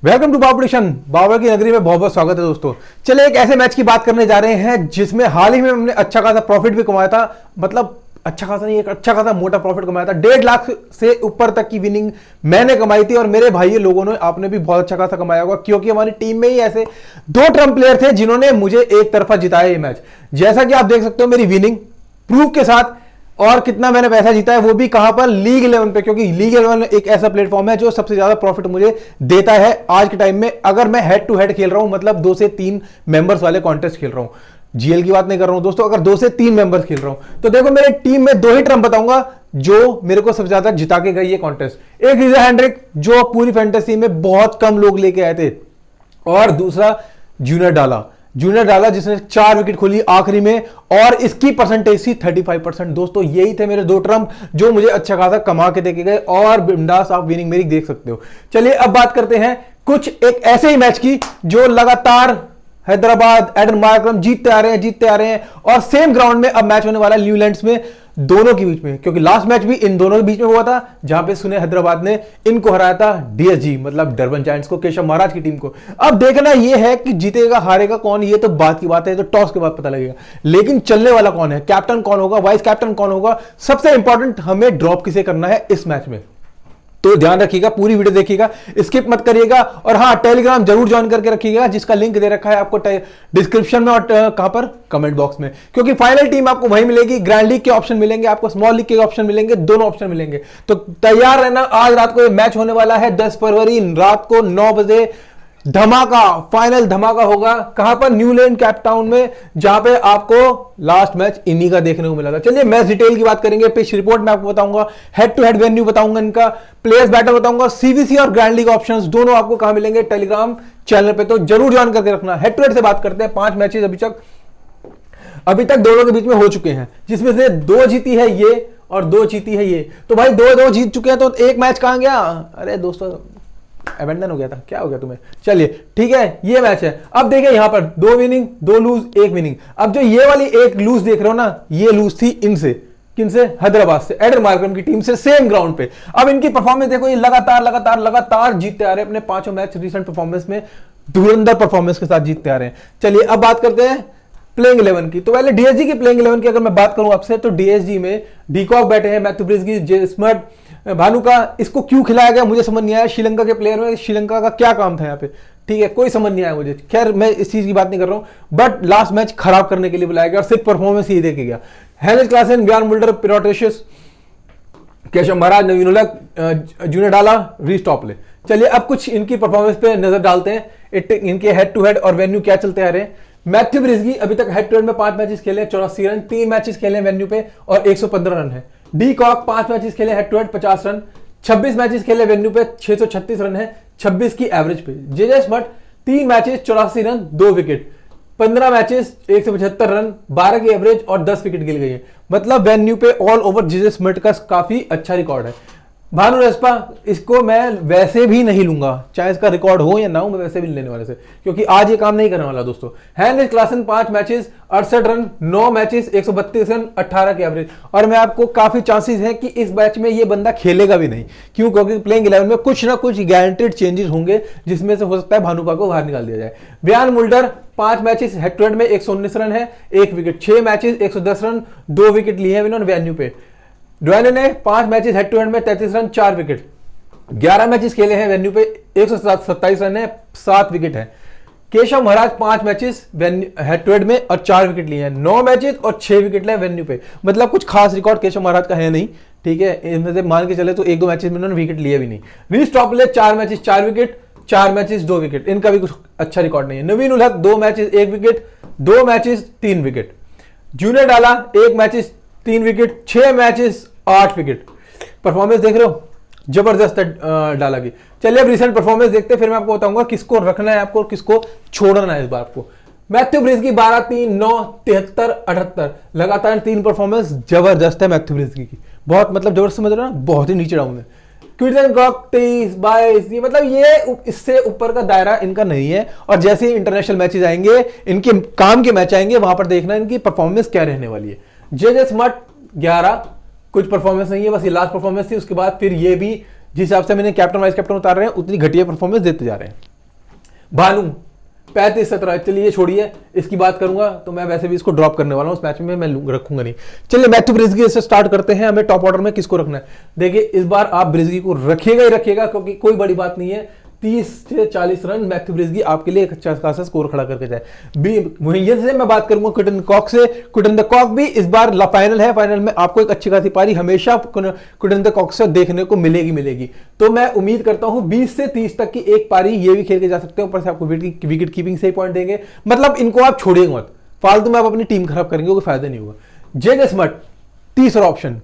Welcome to बाबुडिशन। Babar की नगरी में बहुत बहुत स्वागत है दोस्तों। चलिए एक ऐसे मैच की बात करने जा रहे हैं जिसमें हाल ही में हमने अच्छा खासा प्रॉफिट भी कमाया था। मतलब अच्छा खासा नहीं, एक अच्छा खासा मोटा प्रॉफिट कमाया था। 1.5 लाख से ऊपर तक की विनिंग मैंने कमाई थी और मेरे भाई लोगों ने, आपने भी बहुत अच्छा खासा कमाया होगा, क्योंकि हमारी टीम में ही ऐसे 2 ट्रम्प प्लेयर थे जिन्होंने मुझे एक तरफा जिताया ये मैच। जैसा कि आप देख सकते हो मेरी विनिंग प्रूफ के साथ, और कितना मैंने पैसा जीता है वो भी कहां पर, लीग 11 पे, क्योंकि लीग 11 एक ऐसा प्लेटफॉर्म है जो सबसे ज्यादा प्रॉफिट मुझे देता है आज के टाइम में। अगर मैं हेड टू हेड खेल रहा हूं, मतलब 2 से 3 मेंबर्स वाले कॉन्टेस्ट खेल रहा हूं, जीएल की बात नहीं कर रहा हूं दोस्तों, अगर 2 से 3 मेंबर्स खेल रहा हूं तो देखो मेरे टीम में 2 ही ट्रम्प बताऊंगा जो मेरे को सबसे ज्यादा जिता के गई ये कॉन्टेस्ट। एक रिजा हेंड्रिक जो पूरी फैंटेसी में बहुत कम लोग लेके आए थे, और दूसरा जूनियर डाला जिसने 4 विकेट खोली आखिरी में, और इसकी परसेंटेज थी 35%। दोस्तों यही थे मेरे 2 ट्रम्प जो मुझे अच्छा खासा कमा के देके गए, और बिंदास आप विनिंग मेरी देख सकते हो। चलिए अब बात करते हैं कुछ एक ऐसे ही मैच की जो लगातार हैदराबाद, एडन मार्करम जीतते आ रहे हैं, और सेम ग्राउंड में अब मैच होने वाला है न्यूलैंड्स में, दोनों के बीच में, क्योंकि लास्ट मैच भी इन दोनों के बीच में हुआ था जहां पे सुने हैदराबाद ने इनको हराया था, डीएसजी मतलब डरबन जायंट्स को, केशव महाराज की टीम को। अब देखना यह है कि जीतेगा हारेगा कौन, ये तो बात की बात है, तो टॉस के बाद पता लगेगा। लेकिन चलने वाला कौन है, कैप्टन कौन होगा, वाइस कैप्टन कौन होगा, सबसे इंपॉर्टेंट हमें ड्रॉप किसे करना है इस मैच में, तो ध्यान रखिएगा, पूरी वीडियो देखिएगा, स्किप मत करिएगा। और हाँ, टेलीग्राम जरूर ज्वाइन करके रखिएगा जिसका लिंक दे रखा है आपको डिस्क्रिप्शन में और कहां पर, कमेंट बॉक्स में, क्योंकि फाइनल टीम आपको वहीं मिलेगी। ग्रैंड लीग के ऑप्शन मिलेंगे आपको, स्मॉल लीग के ऑप्शन मिलेंगे, दोनों ऑप्शन मिलेंगे, तो तैयार रहना। आज रात को ये मैच होने वाला है 10 फरवरी रात को 9 बजे। धमाका, फाइनल धमाका होगा कहां पर, न्यूलैंड कैपटाउन में, जहां पे आपको लास्ट मैच इन्हीं का देखने को मिला था। चलिए मैच डिटेल की बात करेंगे, पिच रिपोर्ट में आपको बताऊंगा, हेड टू हेड वेन्यू बताऊंगा, इनका प्लेयर्स बैटर बताऊंगा, सीवीसी और ग्रैंड लीग ऑप्शंस दोनों आपको कहां मिलेंगे, टेलीग्राम चैनल पे, तो जरूर ज्वाइन करके रखना। हेड टू हेड से बात करते हैं। 5 मैचेस अभी तक दोनों के बीच में हो चुके हैं, जिसमें से 2 जीती है ये और 2 जीती है ये, तो भाई 2-2 जीत चुके हैं, तो एक मैच कहां गया, अरे दोस्तों अबेंडन हो गया था, क्या हो गया तुम्हें। चलिए ठीक है, ये मैच है। अब देखिए यहां पर 2 विनिंग 2 लूज 1 विनिंग। अब जो ये वाली 1 लूज देख रहे हो ना, ये लूज थी इनसे, किनसे, हैदराबाद से, एडन मार्करम की टीम से, सेम ग्राउंड पे। अब इनकी परफॉर्मेंस देखो, ये लगातार जीतते आ रहे हैं अपने 5 मैच रिसेंट परफॉर्मेंस में, धुरंधर परफॉर्मेंस के साथ जीतते आ रहे हैं। चलिए अब बात करते हैं प्लेइंग 11 की। तो पहले डीएसजी की प्लेइंग 11 की अगर मैं बात करूं आपसे, तो डीएसजी में डीकॉक बैठे हैं, मैथ्यू ब्रिस्गी, जे स्मर्ट, भानु का, इसको क्यों खिलाया गया मुझे समझ नहीं आया। श्रीलंका के प्लेयर में श्रीलंका का क्या काम था यहाँ पे, ठीक है, कोई समझ नहीं आया मुझे। खैर मैं इस चीज की बात नहीं कर रहा हूं, बट लास्ट मैच खराब करने के लिए बुलाया गया और सिर्फ परफॉर्मेंस ही देके गया। हेनरिच क्लासन, ब्यान मुल्डर, पिरोटेशियस, केशव महाराज, नवीन उलक, जूनियर डाला, रीस टॉपले। चलिए अब कुछ इनकी परफॉर्मेंस पे नजर डालते हैं, इनके हेड टू हेड और वेन्यू क्या चलते आ रहे हैं। मैथ्यू ब्रिस्गी अभी तक हेड टू हेड में 5 मैचेस खेले, 84 रन, 3 मैचेस खेले वेन्यू पे और 115 रन है। डी कॉक 5 मैचेस खेले head to head, 50 run, 26 matches खेले वेन्यू पे, 636 रन है, 26 की एवरेज पे। J Smuts 3 matches 84 run, 2 wicket, 15 matches 175 run, 12 की एवरेज और 10 विकेट गिर गई है। मतलब वेन्यू पे ऑल ओवर जे स्मर्ट का काफी अच्छा रिकॉर्ड है। भानु रेस्पा, इसको मैं वैसे भी नहीं लूंगा, चाहे इसका रिकॉर्ड हो या ना हो, मैं वैसे भी नहीं लेने वाले से, क्योंकि आज ये काम नहीं करने वाला दोस्तों। Heinrich Klaasen 5 matches 68 run, 9 matches 132 run, 18 की एवरेज, और मैं आपको काफी चांसेस है कि इस मैच में ये बंदा खेलेगा भी नहीं। क्यों, क्योंकि प्लेइंग 11 में कुछ ना कुछ गारंटेड चेंजेस होंगे, जिसमें से हो सकता है भानुपा को बाहर निकाल दिया जाए। Wiaan Mulder 5 matches head to head में 119 रन है, 1 विकेट, 6 मैचेस 110 रन, 2 विकेट लिए हैं इन्होंने वेन्यू पे। ड्वेने ने 5 मैचेस हेड टू हेड में 33 रन, 4 विकेट, 11 मैचेस खेले हैं वेन्यू पे, 127 रन है, 7 विकेट है। Keshav Maharaj 5 matches head to head में और 4 विकेट लिए हैं, 9 मैचेस और 6 विकेट लिए वेन्यू पे। मतलब कुछ खास रिकॉर्ड केशव महाराज का है नहीं, ठीक है, इनमें से मान के चले तो 1-2 मैचेस में उन्होंने विकेट लिए भी नहीं। रीस Topley 4 matches 4 wicket, 4 matches 2 wicket, इनका भी कुछ अच्छा रिकॉर्ड नहीं है। नवीन उलक 2 matches 1 wicket, 2 matches 3 wicket. Junior डाला 1 matches 3 wicket, 6 matches 8 wicket. Performance देख रहे हो, जबरदस्त है डाला की। चलिए अब रिसेंट परफॉर्मेंस देखते हैं, फिर मैं आपको बताऊंगा किसको रखना है आपको और किसको छोड़ना है इस बार आपको। मैथ्यू ब्रिस्गी 12-3, 9, 73, 78, लगातार 3 परफॉर्मेंस जबरदस्त है मैथ्यू ब्रिस्गी की, बहुत मतलब जबरदस्त, समझ रहे हो ना, बहुत ही नीचे डाउन है। क्विंटन कॉक 23, 22, मतलब ये इससे ऊपर का दायरा इनका नहीं है, और जैसे ही इंटरनेशनल मैचेस आएंगे, इनके काम के मैच आएंगे, वहां पर देखना इनकी परफॉर्मेंस क्या रहने वाली है। जे स्मर्ट 11, कुछ परफॉर्मेंस नहीं है, बस ये लास्ट परफॉर्मेंस थी, उसके बाद फिर ये भी जिस हिसाब से मैंने कैप्टन वाइस कैप्टन उतार रहे हैं उतनी घटिया परफॉर्मेंस देते जा रहे हैं। भानु 35-17। चलिए छोड़िए, इसकी बात करूंगा तो मैं वैसे भी इसको ड्रॉप करने वाला हूं, उस मैच में मैं रखूंगा नहीं। चलिए मैथ्यू ब्रिस्गी से स्टार्ट करते हैं। हमें टॉप ऑर्डर में किसको रखना है? देखिए इस बार आप ब्रिस्गी को रखिएगा ही रखिएगा, क्योंकि कोई बड़ी बात नहीं है। 30 से 40 रन मैथ्यू ब्रिस्गी आपके लिए एक अच्छा खासा स्कोर खड़ा करके जाए। वहीं से मैं बात करूंगा क्विंटन कॉक से। क्विंटन द कॉक भी इस बार फाइनल है, फाइनल में आपको एक अच्छी खासी पारी हमेशा क्विंटन द कॉक से देखने को मिलेगी। तो मैं उम्मीद करता हूं 20 से 30 तक की एक पारी ये भी खेल के जा सकते हैं। ऊपर से आपको विकेट कीपिंग से ही पॉइंट देंगे, मतलब इनको आप छोड़िएगा मत, फालतू में आप अपनी टीम खराब करेंगे, कोई फायदा नहीं होगा। जेजे स्मट तीसरा ऑप्शन।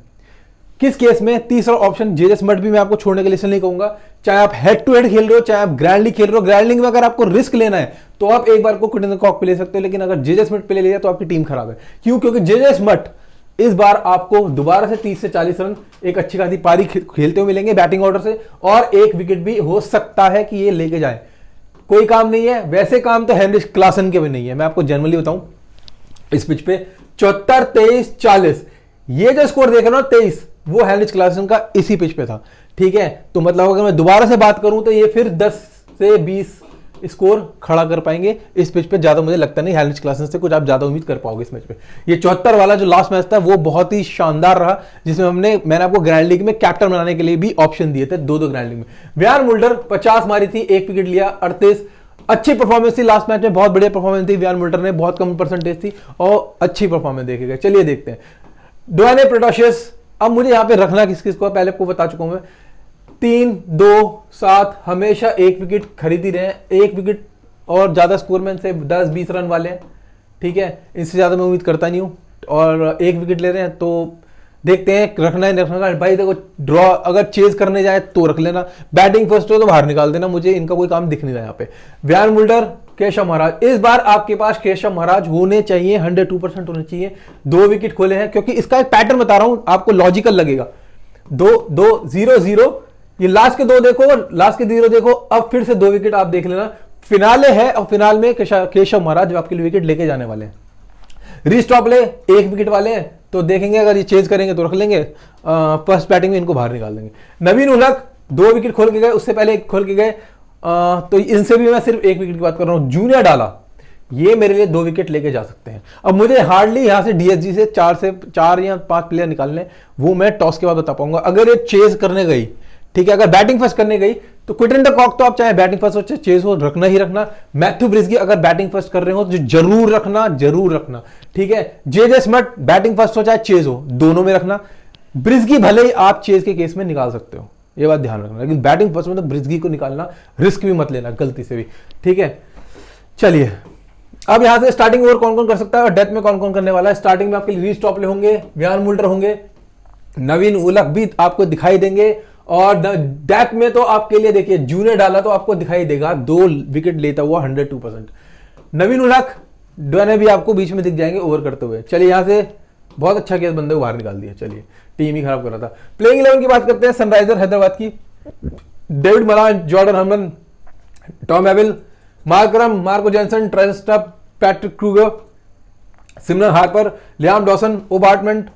किस केस में तीसरा ऑप्शन जेजे स्मट भी मैं आपको छोड़ने के लिए नहीं कहूंगा। चाहे आप हेड टू हेड खेल रहे हो, चाहे आप ग्रैंड लीग खेल रहे हो, ग्रैंड लीग में अगर आपको रिस्क लेना है तो आप एक बार को क्विंटन द कॉक पे ले सकते हो, लेकिन अगर जेजे स्मट पे ले लिया तो आपकी टीम खराब है। क्यों? क्योंकि जेजे स्मट इस बार आपको दोबारा से 30 से 40 रन एक अच्छी खासी पारी खेलते हुए मिलेंगे बैटिंग ऑर्डर से, और एक विकेट भी हो सकता है कि ये लेके जाए। कोई काम नहीं है, वैसे काम तो हेनरिच क्लासन के भी नहीं है। मैं आपको जनरली बताऊं, इस पिच पे 74, 23, 40 ये जो स्कोर देख रहे हो 23, वो हेनरिच क्लासन का इसी पिच पे था। ठीक है, तो मतलब अगर मैं दोबारा से बात करूं तो ये फिर 10 से 20 स्कोर खड़ा कर पाएंगे इस पिच पे। ज्यादा मुझे लगता नहीं हेनरिच क्लासन से कुछ आप ज्यादा उम्मीद कर पाओगे इस मैच पे। ये 74 वाला जो लास्ट मैच था वो बहुत ही शानदार रहा, जिसमें मैंने आपको ग्रैंड लीग में कैप्टन बनाने के लिए भी ऑप्शन दिए थे, दो ग्रैंड लीग में। व्यान मुल्डर 50 मारी थी, एक विकेट लिया, 38। अच्छी परफॉर्मेंस थी लास्ट मैच में, बहुत बढ़िया परफॉर्मेंस थी व्यान मुल्डर ने, बहुत कम परसेंटेज थी और अच्छी परफॉर्मेंस देखे गए। चलिए देखते हैं ड्वेने प्रोटाशियस। अब मुझे यहां पे रखना किस किस को, पहले आपको बता चुका हूं मैं। 3, 2, 7 हमेशा एक विकेट खरीद ही रहे हैं, एक विकेट और ज्यादा स्कोरमैन से 10-20 रन वाले हैं। ठीक है, इससे ज्यादा मैं उम्मीद करता नहीं हूं, और एक विकेट ले रहे हैं तो देखते हैं रखना है रखना है। भाई देखो, ड्रॉ अगर चेज करने जाए तो रख लेना, बैटिंग फर्स्ट हो तो बाहर निकाल देना, मुझे इनका कोई काम दिख नहीं रहा यहाँ पे। व्यान मुल्डर, केशव महाराज, इस बार आपके पास केशव महाराज होने चाहिए, 102% होने चाहिए। 2 विकेट खोले हैं, क्योंकि इसका एक पैटर्न बता रहा हूं आपको, लॉजिकल लगेगा। 2-2-0-0, ये लास्ट के 2 देखो, लास्ट के 0 देखो, अब फिर से 2 विकेट आप देख लेना। फिनाले है और फिनाल में केशव महाराज जो आपके लिए विकेट लेके जाने वाले हैं। रीस्टॉपले 1 विकेट वाले हैं, तो देखेंगे अगर ये चेज करेंगे तो रख लेंगे, फर्स्ट बैटिंग में इनको बाहर निकाल देंगे। नवीन उलक 2 विकेट खोल के गए, उससे पहले 1 खोल के गए, तो इनसे भी मैं सिर्फ 1 विकेट की बात कर रहा हूं। जूनियर डाला, ये मेरे लिए 2 विकेट लेके जा सकते हैं। अब मुझे हार्डली यहां से डीएसजी से 4 या 5 प्लेयर निकालने, वो मैं टॉस के बाद बता पाऊंगा। अगर ये चेज करने गई, ठीक है, अगर बैटिंग फर्स्ट करने गई तो क्विंटन द कॉक तो आप चाहे बैटिंग फर्स्ट हो चाहे चेज हो, रखना ही रखना। मैथ्यू ब्रिस्गी अगर बैटिंग फर्स्ट कर रहे हो तो जरूर रखना। ठीक है, जेजे स्मट बैटिंग फर्स्ट हो चाहे चेज हो, दोनों में रखना। ब्रिस्गी भले ही आप चेज के केस में निकाल सकते हो, ये बात ध्यान रखना, लेकिन बैटिंग फर्स्ट में तो ब्रिस्गी को निकालना, रिस्क भी मत लेना गलती से भी। ठीक है, चलिए अब यहां से स्टार्टिंग ओवर कौन कौन कर सकता है और डेथ में कौन कौन करने वाला है। स्टार्टिंग में आपके लिए रीच टॉपले होंगे, व्यान मुल्डर होंगे, नवीन उलक भी आपको दिखाई देंगे, और डेथ में तो आपके लिए देखिए जूनियर डाला तो आपको दिखाई देगा 2 विकेट लेता हुआ 102%। नवीन उलक, ड्वेने भी आपको बीच में दिख जाएंगे ओवर करते हुए। चलिए यहां से बहुत अच्छा केस बंदे को बाहर निकाल दिया, चलिए टीम ही खराब कर रहा था। प्लेइंग 11 की बात करते हैं सनराइजर हैदराबाद की। David Malan, Jordan Hermann, Tom Abell, Markram, Marco Jansen, Travis Stubbs, Patrick Kruger, Simon Harmer, Liam Dawson, ओबार्टमेंट,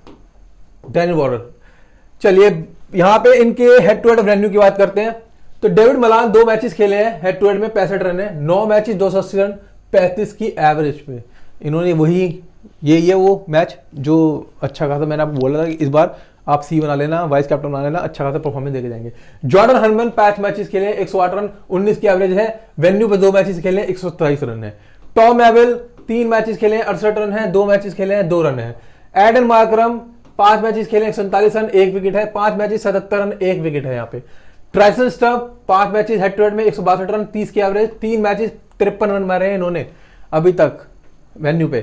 डैनियल वॉर्नर। चलिए यहां पे इनके हेड टू हेड रेवेन्यू की बात करते हैं तो डेविड मलान 2 मैचेस खेले हैं, हेड टू हेड में 65 रन है, 9 मैचेस 280 रन, 35 की एवरेज पे इन्होंने वही ये वो मैच जो अच्छा खासा मैंने आपको बोला था कि इस बार आप सी बना लेना, वाइस कैप्टन बना लेना, अच्छा खासा परफॉर्मेंस देके जाएंगे। जॉर्डन हर्मन 5 मैचेस खेले, 108 रन, 19 की एवरेज है, वेन्यू पे 2 मैचेस खेले, 127 रन है। टॉम एविल 3 मैचेस खेले, 68 रन है, 2 मैचेस खेले हैं, 2 रन है। एडन मार्करम 5 मैचेस खेले, 147 रन, 1 विकेट है, 5 मैचेस 77 रन, 1 विकेट है यहाँ पे। Tristan Stubbs 5 matches head to head में, 162 रन, 30 की एवरेज, 3 मैचेस 53 रन मारे हैं इन्होंने अभी तक वेन्यू पे।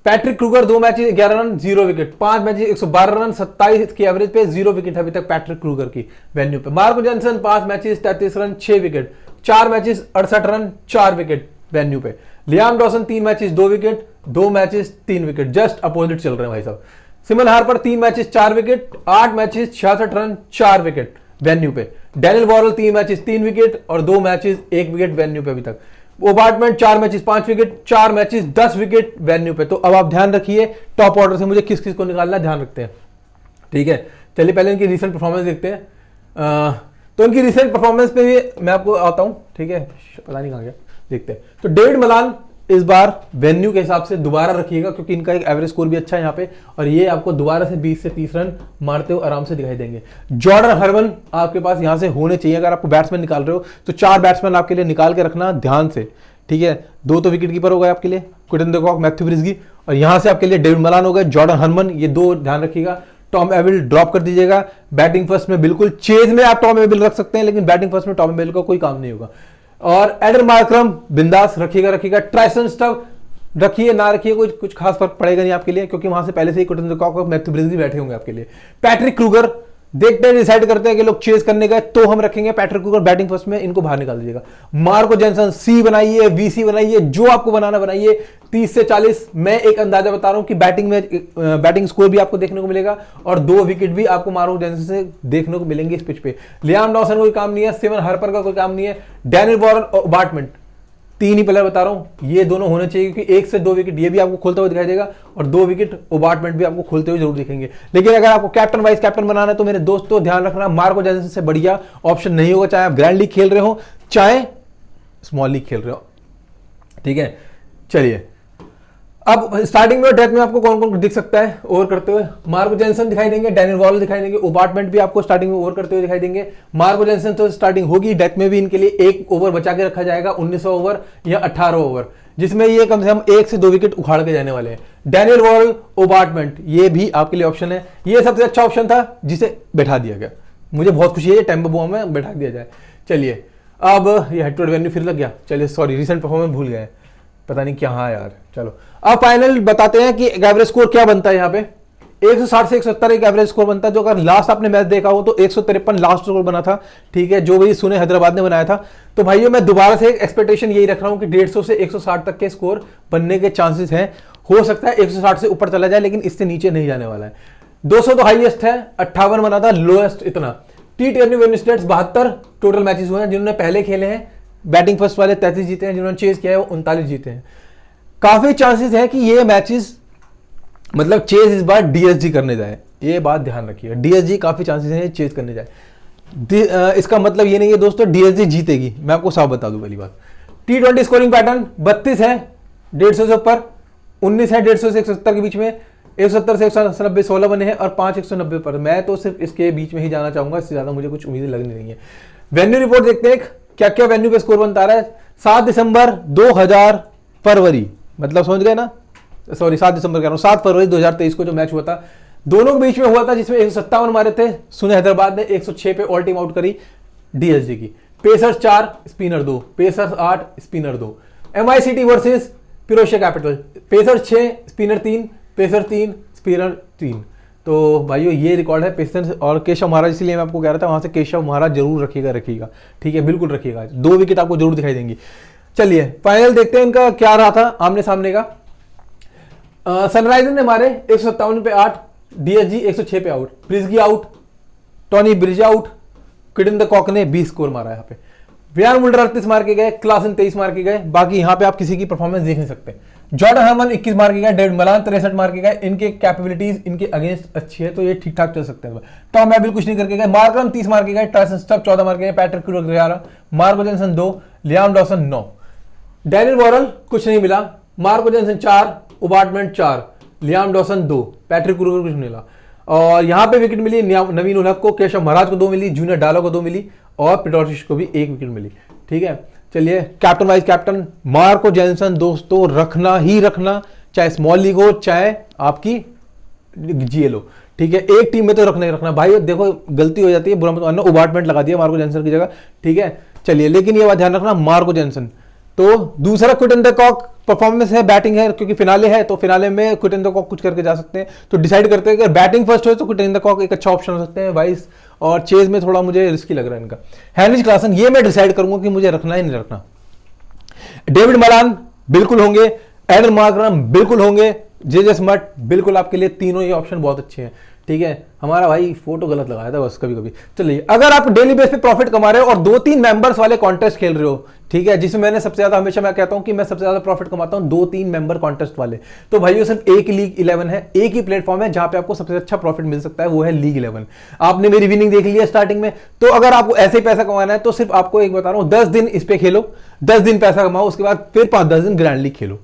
Patrick Kruger 2 matches 11 run, 0 wicket, 5 matches 112 run, 27 की एवरेज पे, 0 विकेट है अभी तक पैट्रिक क्रूगर की वेन्यू पे। Marco Jansen 5 matches 33 run, 6 wicket, 4 matches 68 run, 4 wicket venue पे। Liam Dawson 3 matches 2 wicket, 2 matches 3 wicket, just opposite चल रहे हैं भाई साहब। Simran Harper 3 matches 4 wicket, 8 matches 66 run, 4 wicket venue पे। डैनियल वॉर्नर 3 मैचेस 3 विकेट और 2 मैचेस 1 विकेट वेन्यू पे अभी तक। ओबार्टमेंट 4 matches 5 wicket, 4 matches 10 wicket venue पे। तो अब आप ध्यान रखिए टॉप ऑर्डर से मुझे किस किस को निकालना ध्यान रखते हैं, ठीक है। चलिए पहले इनकी रिसेंट परफॉर्मेंस देखते हैं। तो इनकी रिसेंट परफॉर्मेंस पे भी मैं आपको आता हूं, ठीक है, पता नहीं कहां गया, देखते हैं। तो डेविड मलान इस बार वेन्यू के हिसाब से दोबारा रखिएगा, क्योंकि इनका एक एवरेज स्कोर भी अच्छा है यहाँ पे, और ये आपको दोबारा से 20 से 30 रन मारते हुए आराम से दिखाई देंगे। जॉर्डन हर्मन आपके पास यहां से होने चाहिए। अगर आपको बैट्समैन निकाल रहे हो तो 4 बैट्समैन आपके लिए निकाल के रखना ध्यान से, ठीक है। 2 तो विकेट कीपर हो गए आपके लिए, क्विंटन डी कॉक, मैथ्यू ब्रिस्गी, और यहां से आपके लिए डेविड मलान हो गए, जॉर्डन हर्मन, ये 2 ध्यान रखिएगा। टॉम एविल ड्रॉप कर दीजिएगा। बैटिंग फर्स्ट में बिल्कुल, चेज में आप टॉम एविल रख सकते हैं, लेकिन बैटिंग फर्स्ट में टॉम एविल का कोई काम नहीं होगा। और एडन मार्करम बिंदास रखिएगा। ट्राइसन स्टब रखिए ना रखिए, कुछ खास फर्क पड़ेगा नहीं आपके लिए, क्योंकि वहां से पहले से ही क्विंटन डी कॉक और मैथ्यू ब्रिस्गी बैठे होंगे आपके लिए। पैट्रिक क्रूगर, देखते हैं, डिसाइड करते हैं कि लोग चेज करने गए तो हम रखेंगे पैट्रिक क्रूगर बैटिंग फर्स्ट में, इनको बाहर निकाल दीजिएगा। मार्को जेनसन सी बनाइए, वीसी बनाइए, जो आपको बनाना बनाइए। 30 से 40 मैं एक अंदाजा बता रहा हूं कि बैटिंग स्कोर भी आपको देखने को मिलेगा, और 2 विकेट भी आपको मार्को जेनसन से देखने को मिलेंगे इस पिच पे। लियाम डॉसन कोई काम नहीं है, सिमन हार्पर का कोई काम नहीं है, डैनियल वॉरेन और बार्टमेंट, 3 ही प्लेयर बता रहा हूं, ये दोनों होने चाहिए, क्योंकि 1 से 2 विकेट ये भी आपको खोलते हुए दिखाई देगा, और 2 विकेट ओबार्टमेंट भी आपको खोलते हुए जरूर दिखेंगे। लेकिन अगर आपको कैप्टन वाइस कैप्टन बनाना है तो मेरे दोस्तों ध्यान रखना, मार्को जेनसन से बढ़िया ऑप्शन नहीं होगा, चाहे आप ग्रैंड लीग खेल रहे हो चाहे स्मॉल लीग खेल रहे हो, ठीक है। चलिए, अब स्टार्टिंग में डेथ में आपको कौन कौन दिख सकता है ओवर करते हुए? मार्को जेनसन दिखाई देंगे, डैनियल वॉरेन दिखाई देंगे, ओबार्टमेंट भी आपको स्टार्टिंग में ओवर करते हुए दिखाई देंगे। मार्को जेनसन तो स्टार्टिंग होगी, डेथ में भी इनके लिए 1 ओवर बचा के रखा जाएगा, 19 ओवर या 18 ओवर, जिसमें ये कम से कम 1 से 2 विकेट उखाड़ के जाने वाले हैं। डैनियल वॉरेन, ओबार्टमेंट, ये भी आपके लिए ऑप्शन है। ये सबसे अच्छा ऑप्शन था जिसे बैठा दिया गया, मुझे बहुत खुशी है टेम्पो बॉम्ब में बैठा दिया जाए। चलिए, अब ये हेड टू हेड वेन्यू फिर लग गया, चलिए सॉरी, रिसेंट परफॉर्मेंस भूल गए, पता नहीं क्या है यार। चलो अब फाइनल बताते हैं कि एवरेज स्कोर क्या बनता है। यहाँ पे 160 से 170 एक एवरेज स्कोर बनता है, जो अगर लास्ट आपने मैच देखा हो तो 153 लास्ट स्कोर बना था, ठीक है, जो भी सुने हैदराबाद ने बनाया था। तो भाइयों मैं दोबारा से एक्सपेक्टेशन यही रख रहा हूं कि 150 से 160 तक के स्कोर बनने के चांसेस हैं। हो सकता है 160 से ऊपर चला जाए, लेकिन इससे नीचे नहीं जाने वाला है। 200 तो हाईएस्ट है, 58 बना था, लोएस्ट इतना। T20 win states 72 total matches हुए हैं, जिन्होंने पहले खेले हैं। बैटिंग फर्स्ट वाले 33 जीते हैं, जिन्होंने चेज किया है वो 39 जीते हैं। काफी चांसेस है कि ये मैचेस मतलब चेज इस बार डीएसजी करने जाए, ये बात ध्यान रखिए। डीएसजी काफी चांसेस है चेज करने जाए। इसका मतलब ये नहीं है दोस्तों डीएसजी जीतेगी, मैं आपको साफ बता दूं पहली बात। T20 स्कोरिंग पैटर्न 32 है 150 से ऊपर, 19 है 150 से 170 के बीच में, 170 से 190 16 बने हैं, और 5 190 पर। मैं तो सिर्फ इसके बीच में ही जाना चाहूंगा, इससे ज्यादा मुझे कुछ उम्मीदें लगनी नहीं है। वेन्यू रिपोर्ट देखते हैं क्या क्या वेन्यू पे स्कोर बनता रहा है। 7 दिसंबर 2000 फरवरी, मतलब समझ गए ना, सॉरी 7 दिसंबर कह रहा हूं, 7 फरवरी 2023 को जो मैच हुआ था दोनों के बीच में हुआ था, जिसमें 157 मारे थे सुने हैदराबाद ने, 106 पे ऑल टीम आउट करी डीएसजी की। Pacers 4 spinner 2, pacers 8 spinner 2। MICT versus Pretoria capital, pacers 6 spinner 3, pacer 3 spinner 3। तो भाइयों ये रिकॉर्ड है पेसर्स और केशव महाराज, इसलिए मैं आपको कह रहा था वहां से केशव महाराज जरूर रखिएगा, ठीक है, बिल्कुल रखिएगा। 2 विकेट आपको जरूर दिखाई देंगी। चलिए फाइनल देखते हैं इनका क्या रहा था आमने सामने का। सनराइजर ने मारे 157 पे 8, डीएसजी 106 पे आउट, ब्रिस्गी आउट, टॉनी ब्रिज आउट, क्विंटन डी कॉक ने 20 स्कोर मारा यहाँ पे। वियान मुल्डर 38 मार के गए, क्लासन 23 मार के गए, बाकी यहाँ पे आप किसी की परफॉर्मेंस देख नहीं सकते। जॉर्डन हर्मन 21 मार के गए, डेविड मलान 63 मार के गए, इनके कैपेबिलिटीज इनके अगेंस्ट अच्छी है तो ये ठीक ठाक चल सकते हैं। टॉम एविल कुछ नहीं करके गए, मार्करम 30 मार के गए, ट्राइसन स्टब 14 मार के गए, Patrick Kruger 11, Marco Jansen 2, Liam Dawson 9, Daniel Warren कुछ नहीं मिला, Marco Jansen 4, ओबार्टमेंट 4, Liam Dawson 2, Patrick Kruger कुछ नहीं मिला। और यहां पे विकेट मिली नवीन उल हक को, केशव महाराज को 2 मिली, जूनियर डालो को 2 मिली, और पिटोशिश को भी 1 विकेट मिली, ठीक है। चलिए captain vice captain Marco Jansen दोस्तों रखना ही रखना, चाहे स्मॉल लीग हो चाहे आपकी जीएल हो, ठीक है, एक टीम में तो रखना ही रखना। भाई देखो गलती हो जाती है, बुरा मत मानना, ओबार्टमेंट लगा दिया मार्को जेनसन की जगह, ठीक है। चलिए लेकिन ये बात ध्यान रखना मार्को जेनसन। तो दूसरा क्विंटन डी कॉक परफॉर्मेंस है, बैटिंग है, क्योंकि फिनाले है तो फिनाले में क्विंटन डी कॉक कुछ करके जा सकते हैं। तो डिसाइड करते हैं कि बैटिंग फर्स्ट हो तो क्विंटन डी कॉक एक अच्छा ऑप्शन हो सकते हैं वाइस, और चेज में थोड़ा मुझे रिस्की लग रहा है इनका। हेनरिच क्लासन ये मैं डिसाइड करूंगा कि मुझे रखना है नहीं रखना। डेविड मलान बिल्कुल होंगे, एडन मार्करम बिल्कुल होंगे, जे स्मार्ट बिल्कुल, आपके लिए तीनों ये ऑप्शन बहुत अच्छे हैं, ठीक है, हमारा भाई फोटो गलत लगाया था बस कभी कभी। चलिए, अगर आप डेली बेस पे प्रॉफिट कमा रहे हो और 2-3 मेंबर्स वाले कॉन्टेस्ट खेल रहे हो, ठीक है, जिसमें मैंने सबसे ज्यादा, हमेशा मैं कहता हूं कि मैं सबसे ज्यादा प्रॉफिट कमाता हूं 2-3 मेंबर कॉन्टेस्ट वाले, तो भाई सिर्फ एक लीग 11 है, एक ही प्लेटफॉर्म है जहां पे आपको सबसे अच्छा प्रॉफिट मिल सकता है, वो है लीग 11। आपने मेरी विनिंग देख ली है स्टार्टिंग में, तो अगर आपको ऐसे ही पैसा कमाना है तो सिर्फ आपको एक बता रहा हूं, 10 दिन इस पे खेलो, 10 दिन पैसा कमाओ, उसके बाद फिर 5-10 दिन ग्रैंड लीग खेलो,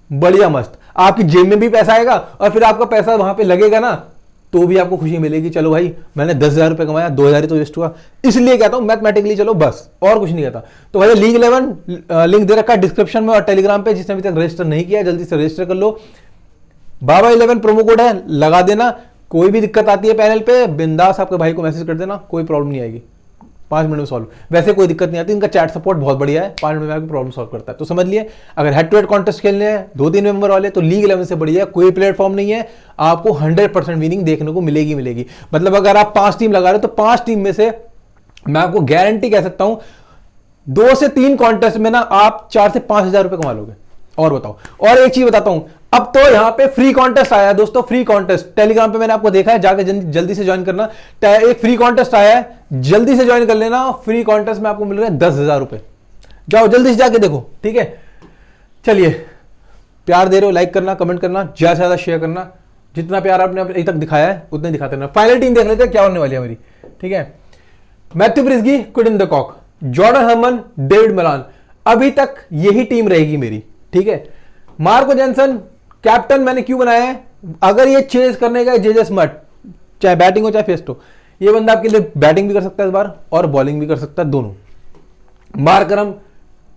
बढ़िया मस्त, आपकी जेब में भी पैसा आएगा और फिर आपका पैसा वहां पे लगेगा ना, तो भी आपको खुशी मिलेगी। चलो भाई मैंने 10,000 रुपए कमाया, 2,000 ही तो वेस्ट हुआ, इसलिए कहता हूं मैथमेटिकली चलो बस, और कुछ नहीं कहता। तो भाई लीग 11 लिंक दे रखा है डिस्क्रिप्शन में और टेलीग्राम पे, जिसने अभी तक रजिस्टर नहीं किया जल्दी से रजिस्टर कर लो। बाबा 11 प्रोमो कोड है, लगा देना, कोई भी दिक्कत आती है पैनल पे बिंदास आपके भाई को मैसेज कर देना, कोई प्रॉब्लम नहीं आएगी, 5 मिनट में सॉल्व, वैसे कोई दिक्कत नहीं आती, इनका चैट सपोर्ट बहुत बढ़िया है, 5 मिनट में आपकी प्रॉब्लम सॉल्व करता है। तो समझ लिए, अगर हेड टू हेड कॉन्टेस्ट खेलने हैं 2-3 मेंबर वाले, तो लीग 11 से बढ़िया कोई प्लेटफॉर्म नहीं है, आपको 100% विनिंग देखने को मिलेगी। मतलब अगर आप 5 टीम लगा रहे हो तो 5 टीम में से मैं आपको गारंटी कह सकता हूं 2 से 3 कॉन्टेस्ट में ना आप 4 से 5,000 रुपए कमा लोगे। और बताओ, और एक चीज बताता हूं, अब तो यहां पे फ्री कॉन्टेस्ट आया है दोस्तों, फ्री कॉन्टेस्ट टेलीग्राम पे मैंने आपको देखा है, जाके जल्दी से ज्वाइन करना, एक फ्री कॉन्टेस्ट आया है, जल्दी से ज्वाइन कर लेना। फ्री कॉन्टेस्ट में आपको मिल रहे हैं 10,000 रुपए, जाओ जल्दी से जाके देखो, ठीक है। चलिए, प्यार दे रहे हो, लाइक करना, कमेंट करना, ज्यादा से ज्यादा शेयर करना, जितना प्यार आपने अभी तक दिखाया है उतना दिखाते रहना। फाइनल टीम देख लेते हैं क्या होने वाली है मेरी, ठीक है। Matthew Breetzke, Quinton de Kock, Jordan Hermann, David Malan, अभी तक यही टीम रहेगी मेरी, ठीक है। मार्को जेनसन कैप्टन मैंने क्यों बनाया है, अगर ये चेज करने का जेजे स्मट, चाहे बैटिंग हो चाहे फेस्ट हो, ये बंदा आपके लिए बैटिंग भी कर सकता है इस बार और बॉलिंग भी कर सकता है, दोनों। मार्करम,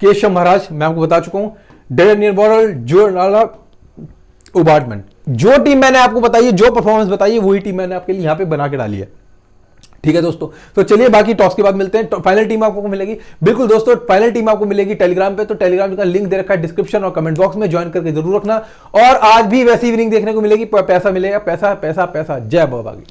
केशव महाराज मैं आपको बता चुका हूं, डेनियल बॉरल, जो उबार्टमैन, जो टीम मैंने आपको बताई है, जो परफॉर्मेंस बताई है, वही टीम मैंने आपके लिए यहां पे बना के डाली है, ठीक है दोस्तों। तो चलिए बाकी टॉस के बाद मिलते हैं, फाइनल टीम आपको मिलेगी, बिल्कुल दोस्तों फाइनल टीम आपको मिलेगी टेलीग्राम पे, तो टेलीग्राम का लिंक दे रखा है डिस्क्रिप्शन और कमेंट बॉक्स में, ज्वाइन करके जरूर रखना। और आज भी वैसी विनिंग देखने को मिलेगी, पैसा मिलेगा, पैसा पैसा पैसा, जय बाबा की।